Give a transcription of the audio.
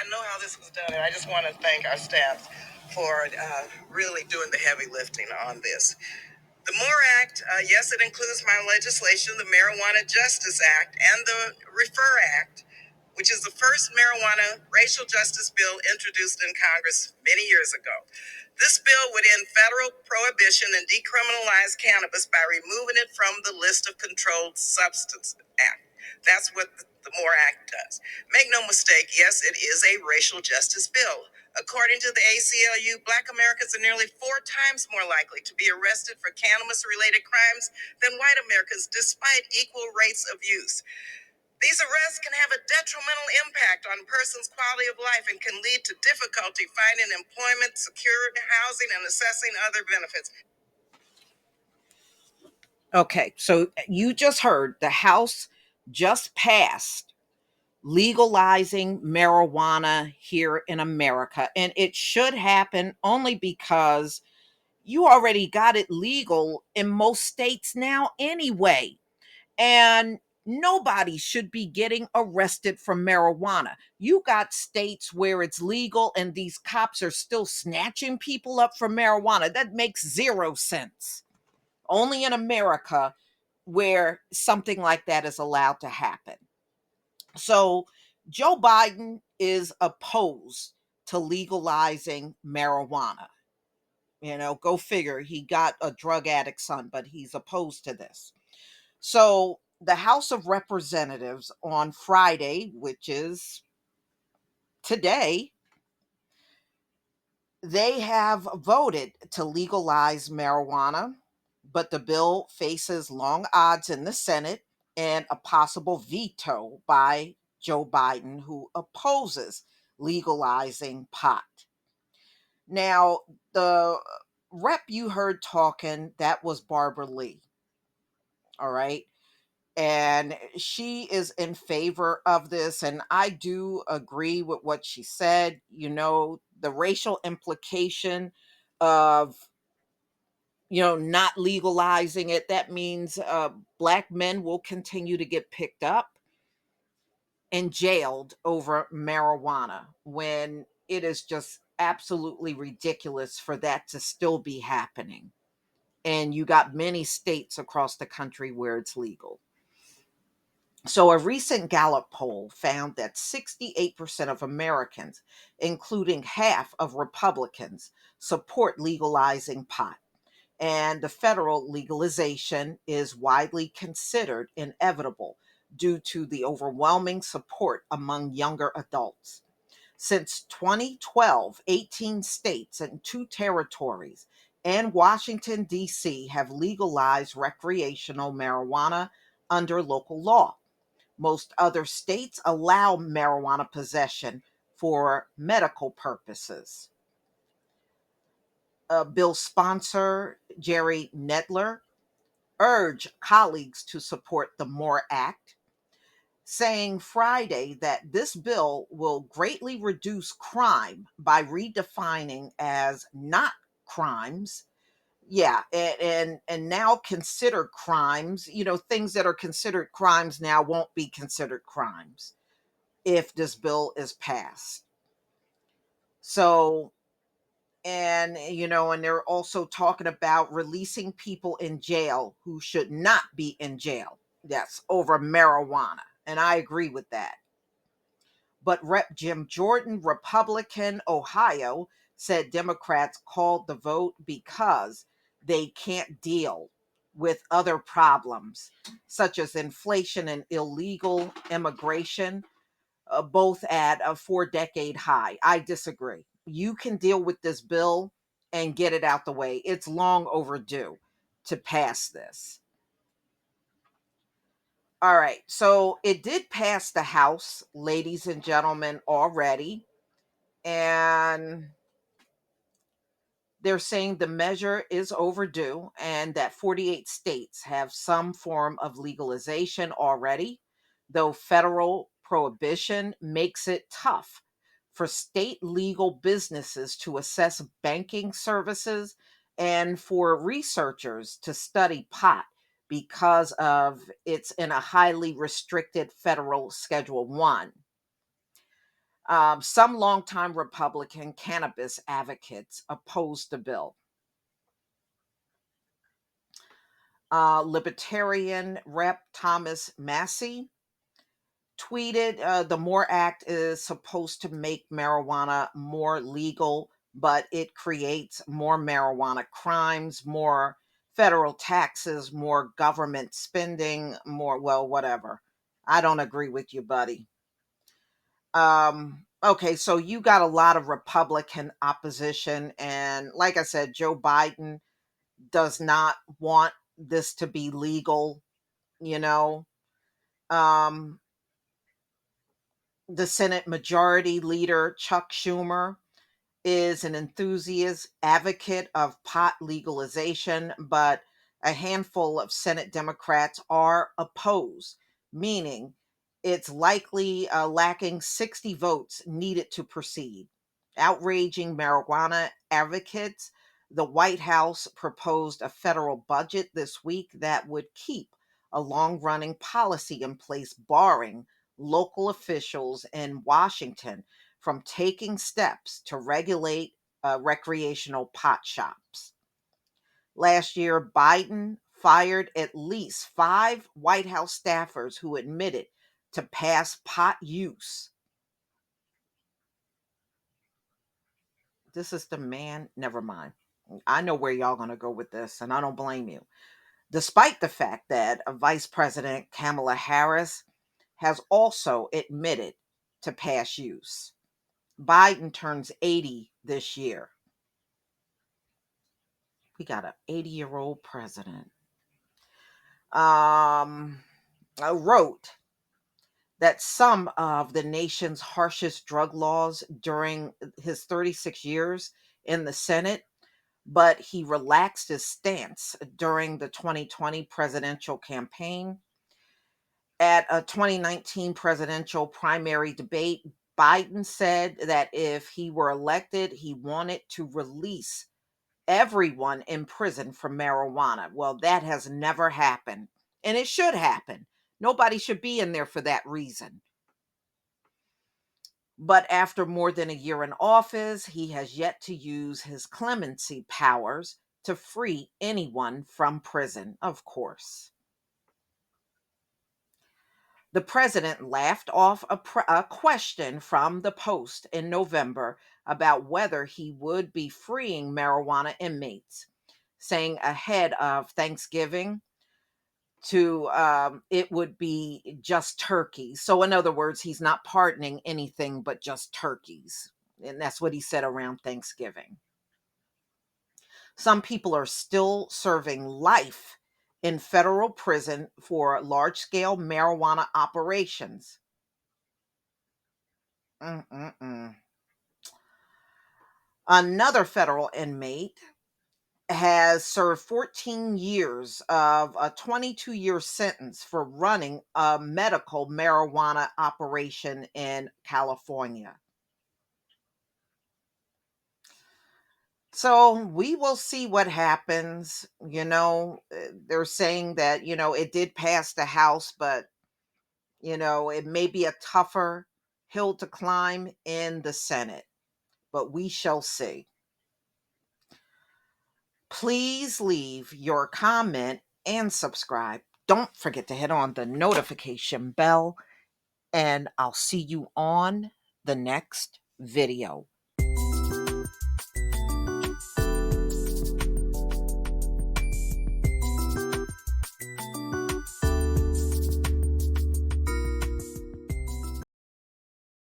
know how this was done, and I just want to thank our staff for really doing the heavy lifting on this. The MORE Act, yes, it includes my legislation, the Marijuana Justice Act, and the Refer Act, which is the first marijuana racial justice bill introduced in Congress many years ago. This bill would end federal prohibition and decriminalize cannabis by removing it from the list of Controlled Substance Act. That's what the MORE Act does. Make no mistake, yes, it is a racial justice bill. According to the ACLU, Black Americans are nearly 4 times more likely to be arrested for cannabis-related crimes than white Americans, despite equal rates of use. These arrests can have a detrimental impact on a person's quality of life and can lead to difficulty finding employment, securing housing, and assessing other benefits. Okay, so you just heard the House just passed legalizing marijuana here in America, and it should happen only because you already got it legal in most states now anyway. And nobody should be getting arrested for marijuana. You got states where it's legal and these cops are still snatching people up for marijuana. That makes zero sense. Only in America where something like that is allowed to happen. So Joe Biden is opposed to legalizing marijuana. Go figure. He got a drug addict son, but he's opposed to this. So the House of Representatives on Friday, which is today, they have voted to legalize marijuana, but the bill faces long odds in the Senate and a possible veto by Joe Biden, who opposes legalizing pot. Now, the rep you heard talking, that was Barbara Lee. All right. And she is in favor of this. And I do agree with what she said. The racial implication of, not legalizing it, that means Black men will continue to get picked up and jailed over marijuana when it is just absolutely ridiculous for that to still be happening. And you got many states across the country where it's legal. So, a recent Gallup poll found that 68% of Americans, including half of Republicans, support legalizing pot. And the federal legalization is widely considered inevitable due to the overwhelming support among younger adults. Since 2012, 18 states and 2 territories and Washington, D.C. have legalized recreational marijuana under local law. Most other states allow marijuana possession for medical purposes. Bill sponsor Jerry Nedler urged colleagues to support the MORE Act, saying Friday that this bill will greatly reduce crime by redefining as not crimes. Yeah, and now considered crimes, things that are considered crimes now won't be considered crimes if this bill is passed. So, and they're also talking about releasing people in jail who should not be in jail. That's over marijuana. And I agree with that. But Rep. Jim Jordan, Republican, Ohio, said Democrats called the vote because they can't deal with other problems, such as inflation and illegal immigration, both at a 4-decade high. I disagree. You can deal with this bill and get it out the way. It's long overdue to pass this. All right. So it did pass the House, ladies and gentlemen, already. And they're saying the measure is overdue and that 48 states have some form of legalization already, though federal prohibition makes it tough for state legal businesses to assess banking services and for researchers to study pot because of it's in a highly restricted federal Schedule 1. Some longtime Republican cannabis advocates opposed the bill. Libertarian Rep. Thomas Massey tweeted, the MORE Act is supposed to make marijuana more legal, but it creates more marijuana crimes, more federal taxes, more government spending, more, well, whatever. I don't agree with you, buddy. Okay, so you got a lot of Republican opposition, and like I said, Joe Biden does not want this to be legal, you know. Um, the Senate Majority Leader Chuck Schumer is an enthusiast advocate of pot legalization, but a handful of Senate Democrats are opposed, meaning it's likely lacking 60 votes needed to proceed. Outraging marijuana advocates, the White House proposed a federal budget this week that would keep a long running policy in place, barring local officials in Washington from taking steps to regulate recreational pot shops. Last year, Biden fired at least 5 White House staffers who admitted to past pot use. This is the man, never mind. I know where y'all going to go with this, and I don't blame you. Despite the fact that Vice President Kamala Harris has also admitted to past use. Biden turns 80 this year. We got an 80-year-old president. Um, wrote that some of the nation's harshest drug laws during his 36 years in the Senate, but he relaxed his stance during the 2020 presidential campaign. At a 2019 presidential primary debate, Biden said that if he were elected, he wanted to release everyone in prison for marijuana. Well, that has never happened, and it should happen. Nobody should be in there for that reason. But after more than a year in office, he has yet to use his clemency powers to free anyone from prison, of course. The president laughed off a question from the Post in November about whether he would be freeing marijuana inmates, saying ahead of Thanksgiving it would be just turkeys. So, in other words, he's not pardoning anything but just turkeys. And that's what he said around Thanksgiving. Some people are still serving life in federal prison for large scale marijuana operations. Mm-mm-mm. Another federal inmate has served 14 years of a 22-year sentence for running a medical marijuana operation in California. So we will see what happens. They're saying that, it did pass the House, but, it may be a tougher hill to climb in the Senate, but we shall see. Please leave your comment and subscribe. Don't forget to hit on the notification bell, and I'll see you on the next video.